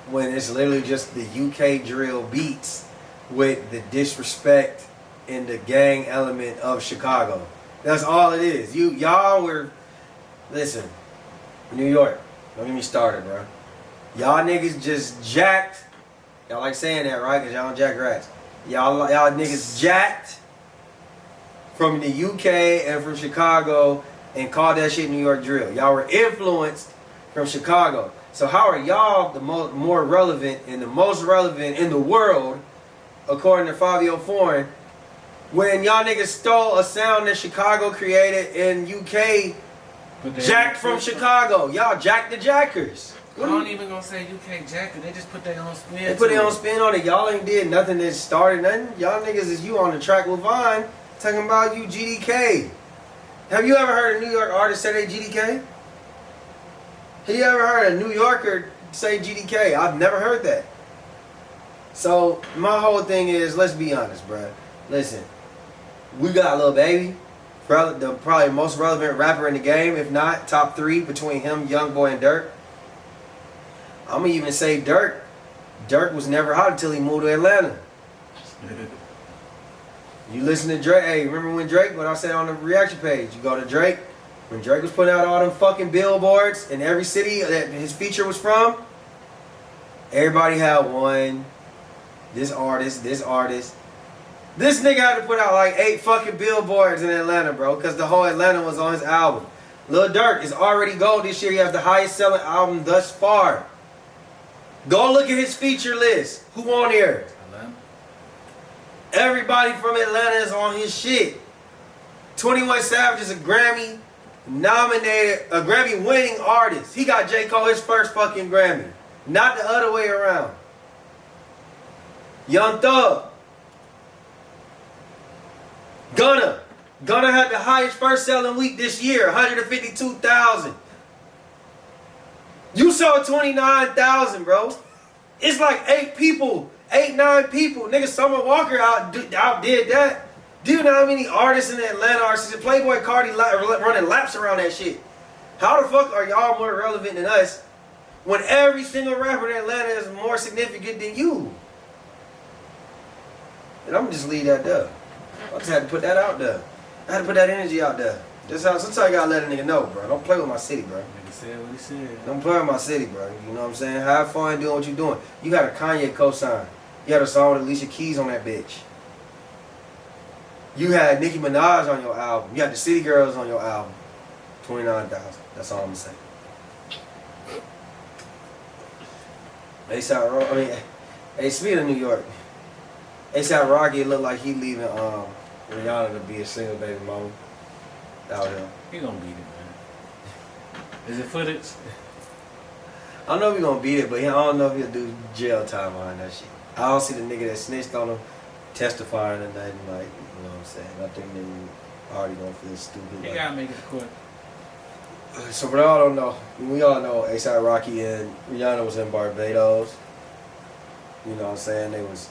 when it's literally just the UK drill beats with the disrespect and the gang element of Chicago. That's all it is. Y'all were, listen, New York, don't get me started, bro. Y'all niggas just jacked. Y'all like saying that, right? Because y'all don't jack rats. Y'all niggas jacked from the UK and from Chicago and called that shit New York drill. Y'all were influenced from Chicago. So how are y'all the more relevant and the most relevant in the world, according to Fabio Foreign, when y'all niggas stole a sound that Chicago created and UK jacked from Chicago? Y'all jacked the jackers. I don't even gonna say UK jacket. They just put their own spin. They put their own spin on it. Y'all ain't did nothing that started nothing. Y'all niggas is you on the track with Vine talking about you GDK. Have you ever heard a New York artist say they GDK? Have you ever heard a New Yorker say GDK? I've never heard that. So my whole thing is, let's be honest, bruh. Listen, we got Lil Baby, the probably most relevant rapper in the game, if not top 3 between him, Youngboy, and Durk. I'm gonna even say Durk. Durk was never hot until he moved to Atlanta. You listen to Drake. Hey, remember when I said on the reaction page, you go to Drake, when Drake was putting out all them fucking billboards in every city that his feature was from, everybody had one. This artist. This nigga had to put out like 8 fucking billboards in Atlanta, bro, because the whole Atlanta was on his album. Lil Durk is already gold this year. He has the highest selling album thus far. Go look at his feature list. Who on here? Atlanta. Everybody from Atlanta is on his shit. 21 Savage is a Grammy nominated, a Grammy winning artist. He got J. Cole his first fucking Grammy. Not the other way around. Young Thug. Gunna had the highest first selling week this year, 152,000. You sold 29,000, bro. It's like 9 people. Nigga, Summer Walker outdid that. Do you know how many artists in Atlanta are? Playboy Cardi running laps around that shit. How the fuck are y'all more relevant than us when every single rapper in Atlanta is more significant than you? And I'm gonna just leave that there. I just had to put that out there. I had to put that energy out there. That's how sometimes I gotta let a nigga know, bro. Don't play with my city, bro. Nigga said what he said. Don't play with my city, bro. You know what I'm saying? Have fun doing what you're doing. You got a Kanye cosign. You had a song with Alicia Keys on that bitch. You had Nicki Minaj on your album. You had the City Girls on your album. 29,000. That's all I'm gonna say. Hey, speaking of New York, A$AP Rocky looked like he leaving Rihanna to be a single baby mama out here. He gonna beat it, man. Is it footage? I don't know if he's gonna beat it, but I don't know if he'll do jail time behind that shit. I don't see the nigga that snitched on him testifying or nothing, like, you know what I'm saying? I think they already gonna feel stupid. He Like, gotta make it to court. so for y'all don't know, we all know A$AP Rocky and Rihanna was in Barbados. You know what I'm saying? They was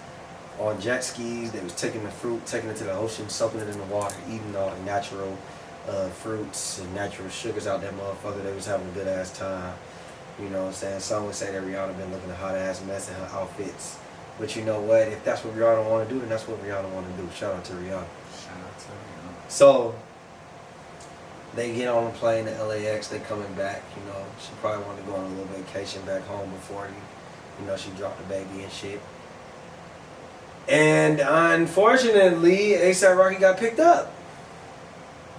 on jet skis, they was taking the fruit, taking it to the ocean, soaking it in the water, eating all the natural fruits and natural sugars out that motherfucker. They was having a good ass time. You know what I'm saying? Some would say that Rihanna been looking a hot ass mess in her outfits But you know what? If that's what Rihanna want to do, then that's what Rihanna want to do. Shout out to Rihanna. Shout out to Rihanna. So they get on a plane to LAX. They coming back. You know, she probably wanted to go on a little vacation back home before she dropped the baby and shit. And unfortunately, A$AP Rocky got picked up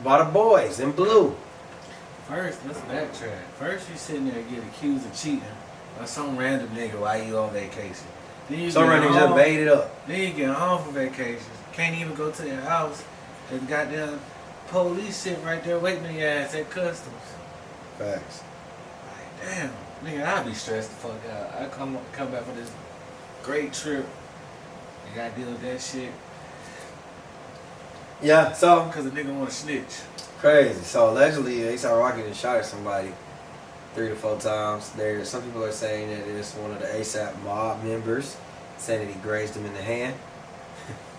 by the boys in blue. First, let's backtrack. First, you sitting there and get accused of cheating by some random nigga while you on vacation. Then you Some random just made it up. Then you get home from vacation. Can't even go to your house. And goddamn police sitting right there waiting on your ass at customs. Facts. Like, damn, nigga, I'd be stressed the fuck out. I come back from this great trip. You gotta deal with that shit. Yeah, so Because the nigga wanna snitch. crazy. So allegedly, A$AP Rocky done shot at somebody 3 to 4 times. Some people are saying that it's one of the A$AP mob members, saying that he grazed him in the hand.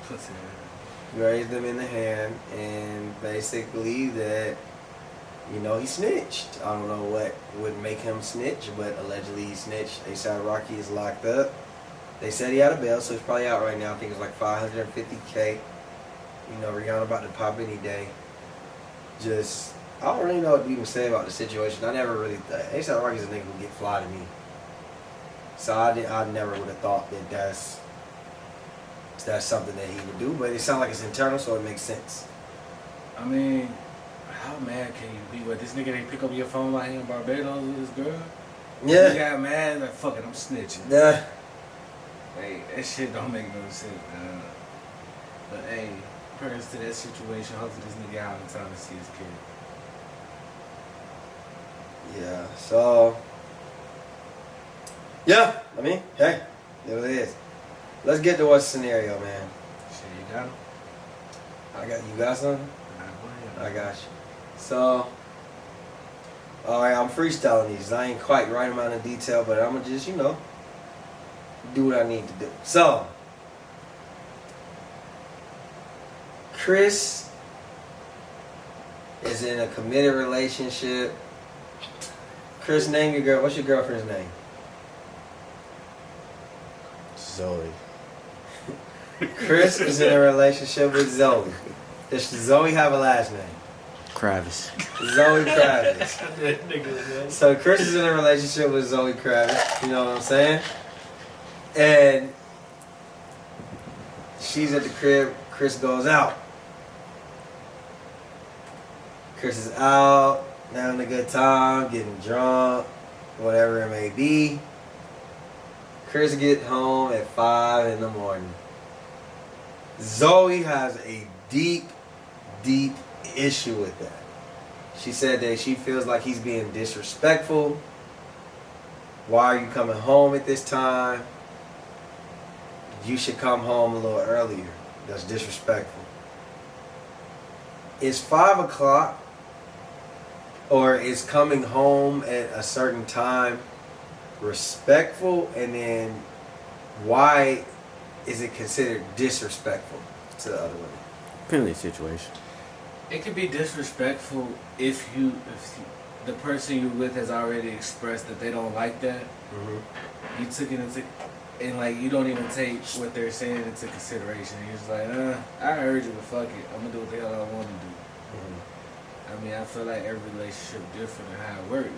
Pussy. Grazed him in the hand, and basically that, he snitched. I don't know what would make him snitch, but allegedly he snitched. A$AP Rocky is locked up. They said he had a bail, so he's probably out right now. I think it's like $550K. Rihanna about to pop any day. I don't really know what to even say about the situation. I never really thought A$AP Rocky's a nigga who get fly to me. So I never would have thought that that's something that he would do. But it sounds like it's internal, so it makes sense. I mean, how mad can you be? What, this nigga didn't pick up your phone while he in Barbados with his girl? Yeah. You got mad, like, fuck it, I'm snitching. Yeah. Hey, that shit don't make no sense, man. But hey, prayers to that situation. Hopefully this nigga out in time to see his kid. Yeah, so yeah, I mean, hey, there it is. Let's get to what's scenario, man. Shit, you got him? You got something? Nah, go I ahead. got you. So, alright, I'm freestyling these. I ain't quite right amount of detail, but I'm gonna just, do what I need to do. So, Chris is in a committed relationship. Chris, name your girl. What's your girlfriend's name? Zoe. Chris is in a relationship with Zoe. Does Zoe have a last name? Kravis. Zoe Kravitz. So Chris is in a relationship with Zoe Kravitz. You know what I'm saying? And she's at the crib. Chris goes out. Chris is out, having a good time, getting drunk, whatever it may be. Chris get home at 5 in the morning. Zoe has a deep, deep issue with that. She said that she feels like he's being disrespectful. Why are you coming home at this time? You should come home a little earlier. That's disrespectful. Is 5 o'clock or is coming home at a certain time respectful? And then why is it considered disrespectful to the other women? Depending on the situation. It could be disrespectful if the person you're with has already expressed that they don't like that. Mm-hmm. You took it into, and like you don't even take what they're saying into consideration. You're just like, I heard you, but fuck it, I'm gonna do what the hell I want to do. Mm-hmm. I mean, I feel like every relationship different and how it works.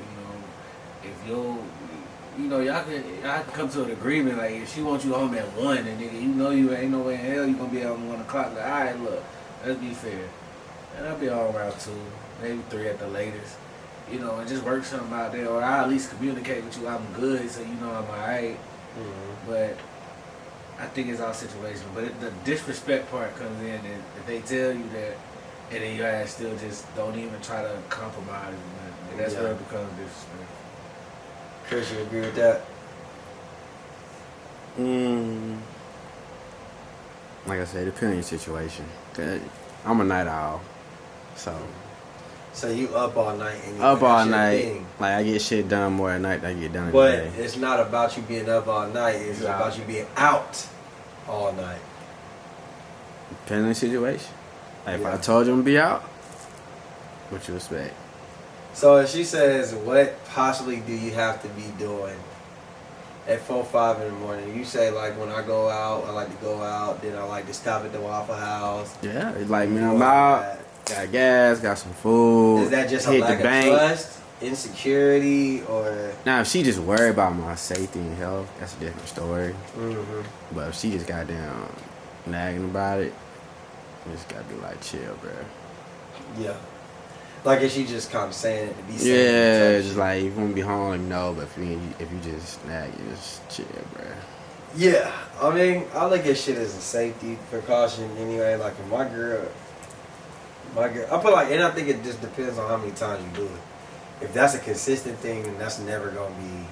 If y'all can come to an agreement. Like if she wants you home at 1, and nigga, you ain't no way in hell you gonna be out at 1 o'clock. Like, all right, look, let's be fair. And I'll be all around 2, maybe 3 at the latest. And just work something out there, or I'll at least communicate with you. I'm good, so I'm alright. Mm-hmm. But I think it's all situational. But the disrespect part comes in, and if they tell you that, and then your ass still just don't even try to compromise, and that's where it becomes disrespectful. Chris, you agree with that? Like I said, depending on your situation. 'Cause I'm a night owl, So you up all night and you up all finish your night. thing. Like I get shit done more at night than I get done in But the day. it's not about you being up all night. It's Yeah. about you being out all night. Depending on the situation. Like if Yeah. I told you I'm gonna be out, what you expect? So if she says, what possibly do you have to be doing at 4, 5 in the morning. You say like when I go out, I like to go out. Then I like to stop at the Waffle House. Yeah, it's like, man, I'm out, got gas, got some food. Is that just a hit lack the of bank. trust, insecurity, or? Now, if she just worried about my safety and health, that's a different story. Mm-hmm. But if she just got down nagging about it, you just gotta be like, chill, bro. Yeah. Like, is she just kind of saying it to be safe? Yeah, just like, if you want to be home, let me know. But if you just nag, you just chill, bro. Yeah. I mean, I look at shit as a safety precaution anyway. Like, if my girl, I put like, and I think it just depends on how many times you do it. If that's a consistent thing, then that's never going to be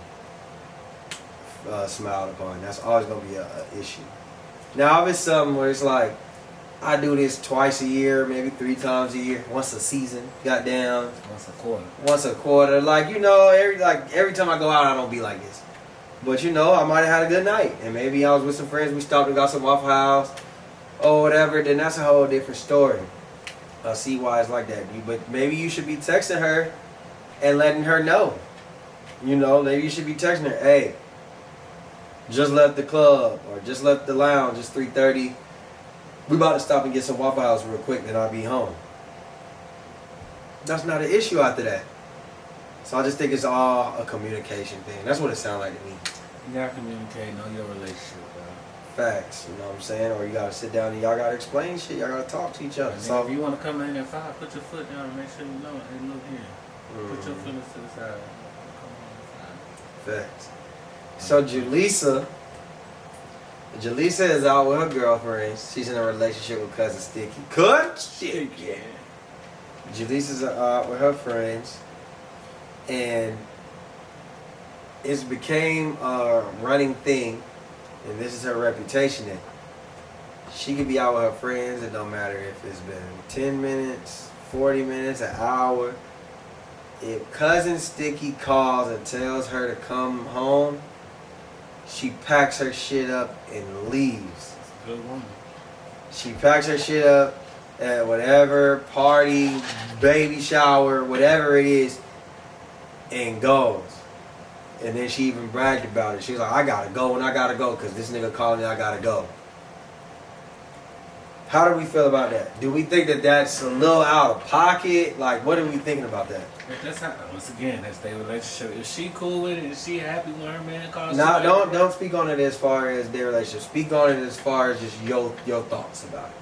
smiled upon. That's always going to be a issue. Now, if it's something where it's like, I do this twice a year, maybe 3 times a year, once a season, goddamn. Once a quarter. Like, you know, every time I go out, I don't be like this. But, you know, I might have had a good night. And maybe I was with some friends, we stopped and got some Waffle House or whatever. Then that's a whole different story. I see why it's like that. But maybe you should be texting her and letting her know. You know, maybe you should be texting her, hey, just left the club or just left the lounge, it's 3:30. We about to stop and get some Waffle House real quick, then I'll be home. That's not an issue after that. So I just think it's all a communication thing. That's what it sounds like to me. You gotta communicate, know your relationship, bro. Facts, you know what I'm saying? Or you gotta sit down and y'all gotta explain shit. Y'all gotta talk to each other. So if you wanna come in at 5, put your foot down and make sure you know it. Hey, look here. Put your feelings to the side. Come on at 5. Facts. So Jaleesa is out with her girlfriends. She's in a relationship with Cousin Sticky. Yeah. Jaleesa's out with her friends. And it's became a running thing. And this is her reputation that she could be out with her friends. It don't matter if it's been 10 minutes, 40 minutes, an hour. If Cousin Sticky calls and tells her to come home, she packs her shit up and leaves. That's a good woman. She packs her shit up at whatever party, baby shower, whatever it is, and goes. And then she even bragged about it. She's like, I gotta go and I gotta go because this nigga called me, I gotta go. How do we feel about that? Do we think that that's a little out of pocket? Like, what are we thinking about that? That's how, once again, that's their relationship. If she cool with it, if she happy when her man calls No, her, don't speak on it as far as their relationship. Speak on it as far as just your thoughts about it.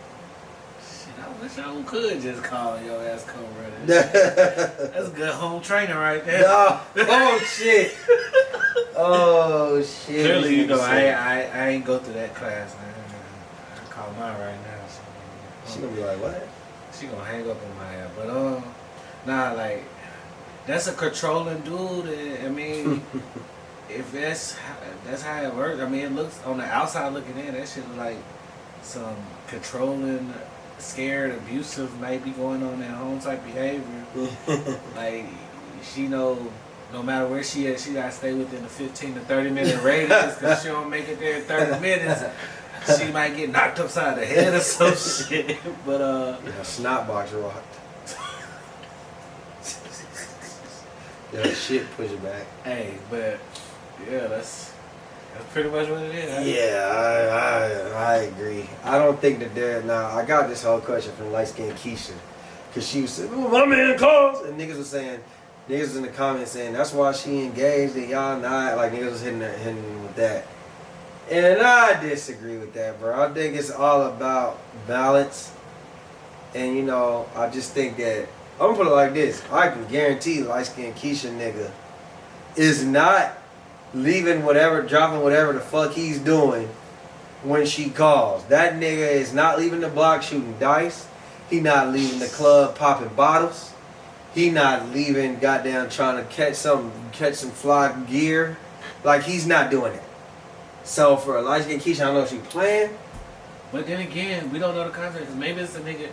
Shit, I wish I could just call your ass come ready. That's good home training right there. No. Oh shit. Oh shit. Clearly, you know, I ain't go through that class. I call mine right now. So, She gonna be like, what? She gonna hang up on my ass. But nah, like that's a controlling dude. And, I mean, if that's how it works. I mean, it looks on the outside looking in. That shit like some controlling, scared, abusive, maybe going on at home type behavior. Like she know. No matter where she is, she gotta stay within the 15 to 30 minute radius because she don't make it there in 30 minutes. She might get knocked upside the head or some shit. But yeah, snot box rocked. Yeah, shit push it back. Hey, but yeah, that's pretty much what it is. Right? Yeah, I agree. I don't think that they're now. I got this whole question from light skinned Keisha, cause she was saying, "Oh, my man calls," and niggas was saying. Niggas was in the comments saying that's why she engaged and y'all not. Like niggas was hitting with that. And I disagree with that, bro. I think it's all about balance. And you know, I just think that I'm gonna put it like this. I can guarantee light skinned Keisha nigga is not leaving dropping whatever the fuck he's doing when she calls. That nigga is not leaving the block shooting dice. He not leaving the club popping bottles. He not leaving goddamn trying to catch some fly gear. Like he's not doing it. So for a light skinned Keisha, I don't know if she playing. But then again, we don't know the context. Maybe it's a nigga.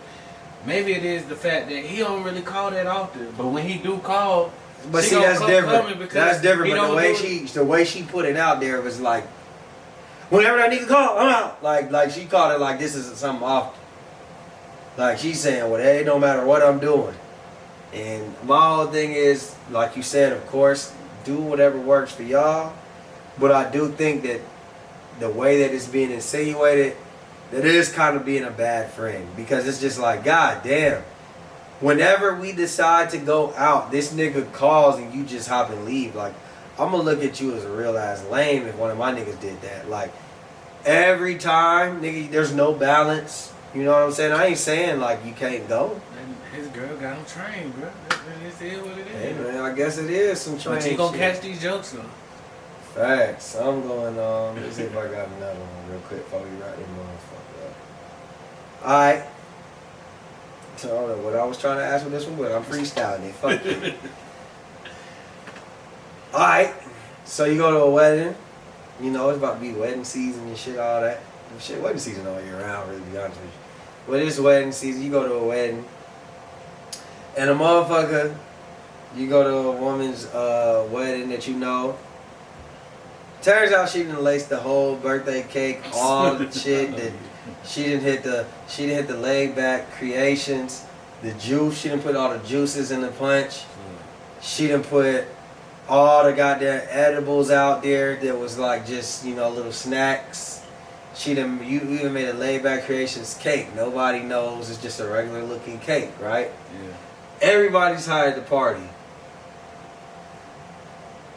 Maybe it is the fact that he don't really call that often. But when he do call, but see that's different. That's different. But the way she put it out there was like, whenever I need to call, I'm out. Like she called it like this is something often. Like she's saying, well, it don't matter what I'm doing. And my whole thing is, like you said, of course, do whatever works for y'all. But I do think that the way that it's being insinuated, that it is kind of being a bad friend. Because it's just like, God damn. Whenever we decide to go out, this nigga calls and you just hop and leave. Like, I'm going to look at you as a real ass lame if one of my niggas did that. Like, every time, nigga, there's no balance. You know what I'm saying? I ain't saying, like, you can't go. And his girl got him trained, bro. It's what it is. Hey, man, I guess it is some train But you gonna shit. catch these jokes, though. Facts. I'm going, let's see if I got another one real quick before we wrap this motherfucker up. Alright. So, I don't know what I was trying to ask with this one, but I'm freestyling it. Fuck it. Alright. So, you go to a wedding. You know, it's about to be wedding season and shit, all that. Shit, wedding season all year round, really, to be honest with you. But it's wedding season. You go to a wedding. And a motherfucker, you go to a woman's wedding that you know. Turns out she done laced the whole birthday cake, all the shit. That she didn't hit the laid back creations, the juice. She done put all the juices in the punch. She done put all the goddamn edibles out there that was like just, you know, little snacks. You even made a laid back creations cake. Nobody knows it's just a regular looking cake, right? Yeah. Everybody's hired to party.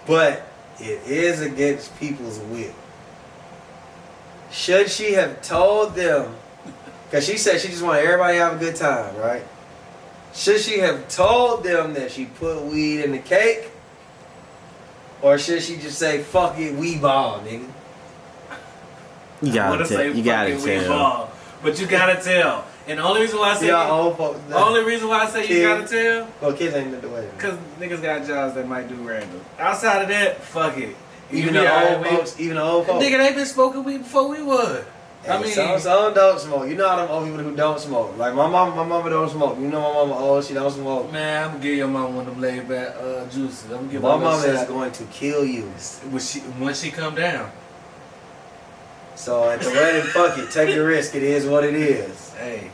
But it is against people's will. Should she have told them, because she said she just wanted everybody to have a good time, right? Should she have told them that she put weed in the cake? Or should she just say, fuck it, we ball, nigga? You I gotta wanna tell. say You gotta fucking we tell. ball, but you gotta tell. And the only reason why I say you gotta tell, Well, kids ain't in the way. because niggas got jobs that might do random. Outside of that, fuck it. Even You be the alright old with- folks, even the old folks. Nigga, they been smoking weed before we would. I Hey, mean, some don't smoke. You know how them old people who don't smoke. Like my mama don't smoke. You know my mama old, she don't smoke. man, I'm gonna give your mom one of them laid back juices. I'm gonna give My her mama a is shot going to kill you. when she come down. So at the wedding, fuck it. Take the risk. It is what it is. Hey,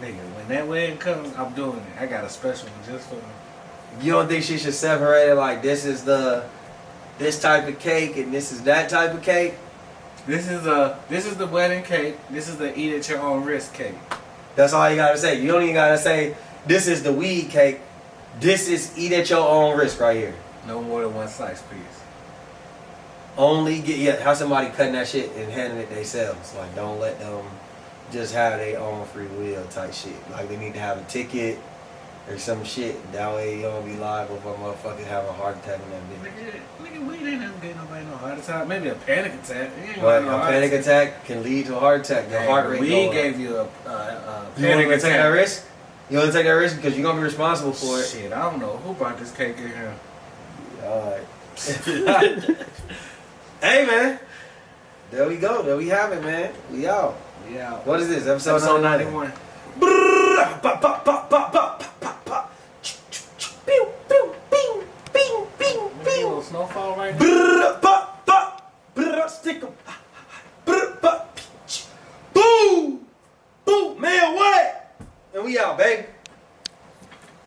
nigga, when that wedding comes, I'm doing it. I got a special one just for them. You don't think she should separate it like this is this type of cake and this is that type of cake? This is the wedding cake. This is the eat at your own risk cake. That's all you gotta say. You don't even gotta say this is the weed cake. This is eat at your own risk right here. No more than one slice, please. Only have somebody cutting that shit and handing it themselves. Like don't let them just have their own free will type shit. Like they need to have a ticket or some shit. That way you don't be liable for a motherfucker having a heart attack in that bitch. Nigga, weed ain't never getting nobody no heart attack. Maybe a panic attack. It ain't But no a heart panic attack can lead to a heart attack. Your heart rate We go up. gave you a You want panic to take that attack. risk? You want to take that risk because you're gonna be responsible for it. Shit, I don't know who brought this cake in here. All right. Hey man, there we go. There we have it, man. We out. Yeah. What is this? Episode Episode 91. 91. Brrr, pop, pop, pop, pop.